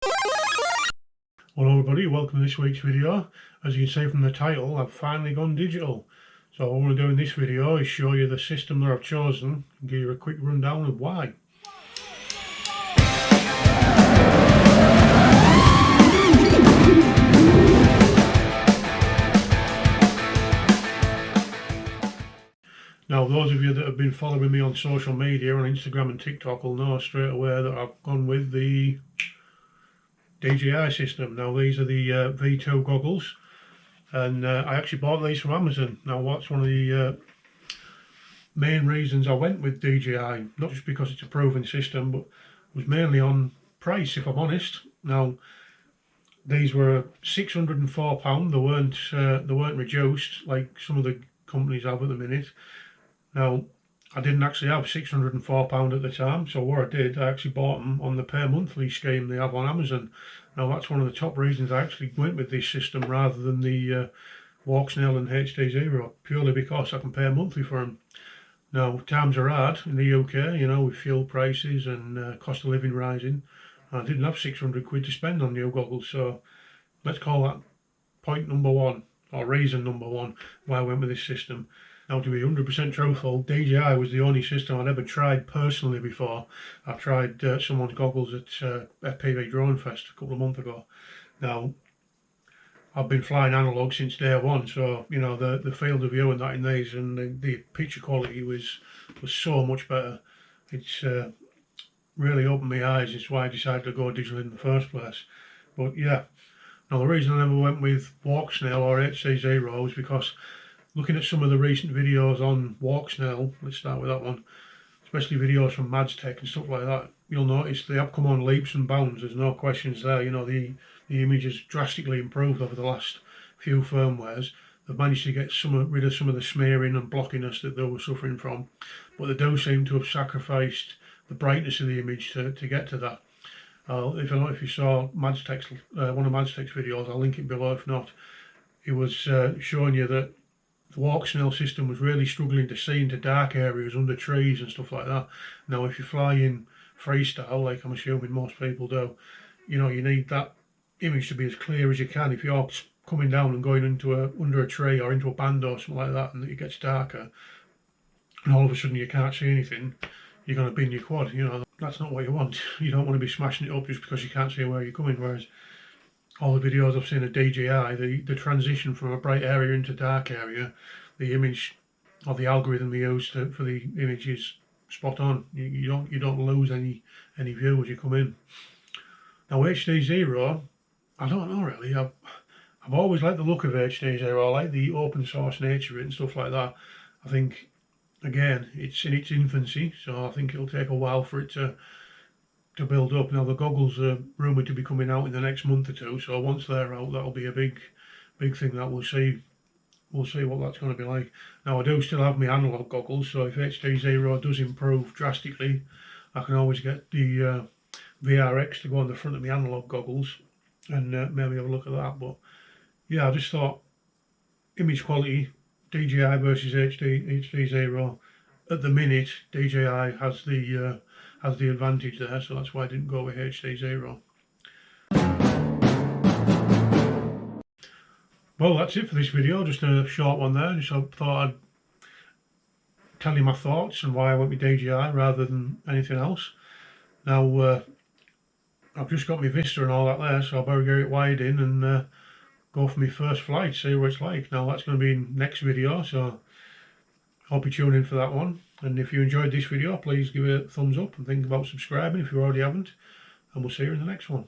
Hello everybody, welcome to this week's video. As you can see from the title, I've finally gone digital. So what I want to do in this video is show you the system that I've chosen and give you a quick rundown of why. Now those of you that have been following me on social media, on Instagram and TikTok, will know straight away that I've gone with the DJI system. Now these are the V2 goggles, and I actually bought these from Amazon. Now what's one of the main reasons I went with DJI, not just because it's a proven system, but was mainly on price, if I'm honest. Now these were £604. They weren't reduced like some of the companies have at the minute. Now I didn't actually have £604 at the time, so what I did, I actually bought them on the pay monthly scheme they have on Amazon. Now that's one of the top reasons I actually went with this system rather than the walksnail and HDZERO, purely because I can pay monthly for them. Now times are hard in the UK, you know, with fuel prices and cost of living rising. I didn't have 600 quid to spend on new goggles, so let's call that point number one, or reason number one, why I went with this system. Now to be 100% truthful, DJI was the only system I'd ever tried personally before. I tried someone's goggles at FPV Drone Fest a couple of months ago. Now I've been flying analog since day one, so you know the field of view and that in these, and the picture quality was so much better. It's really opened my eyes. It's why I decided to go digital in the first place. But yeah, now the reason I never went with walksnail or HDZERO was because looking at some of the recent videos on walksnail, let's start with that one, especially videos from Madstech and stuff like that, you'll notice they have come on leaps and bounds. There's no questions there. You know, the image has drastically improved over the last few firmwares. They've managed to get rid of some of the smearing and blockiness that they were suffering from, but they do seem to have sacrificed the brightness of the image to get to that. If you saw Madstech's, one of Madstech's videos, I'll link it below if not. He was showing you that the walksnail system was really struggling to see into dark areas under trees and stuff like that. Now if you fly in freestyle, like I'm assuming most people do, you know, you need that image to be as clear as you can. If you're coming down and going under a tree or into a band or something like that, and it gets darker and all of a sudden you can't see anything, you're going to bin your quad. You know, that's not what you want. You don't want to be smashing it up just because you can't see where you're coming. Whereas all the videos I've seen of DJI, the transition from a bright area into dark area, the image or the algorithm they use for the image is spot on. You don't lose any view as you come in. Now HDZERO, I don't know really. I've always liked the look of HDZERO. I like the open source nature of it and stuff like that. I think again it's in its infancy, so I think it'll take a while for it to build up. Now the goggles are rumoured to be coming out in the next month or two, so once they're out, that'll be a big thing that we'll see what that's going to be like. Now I do still have my analog goggles, so if HDZERO does improve drastically, I can always get the VRX to go on the front of my analog goggles and maybe have a look at that. But yeah, I just thought image quality, DJI versus HDZERO, at the minute DJI has the advantage there, so that's why I didn't go with HDZERO. Well, that's it for this video, just a short one there. Just thought I'd tell you my thoughts and why I went with DJI rather than anything else. Now I've just got my Vista and all that there, so I better get it wired in and go for my first flight, see what it's like. Now that's going to be in next video, so hope you tune in for that one. And if you enjoyed this video, please give it a thumbs up and think about subscribing if you already haven't. And we'll see you in the next one.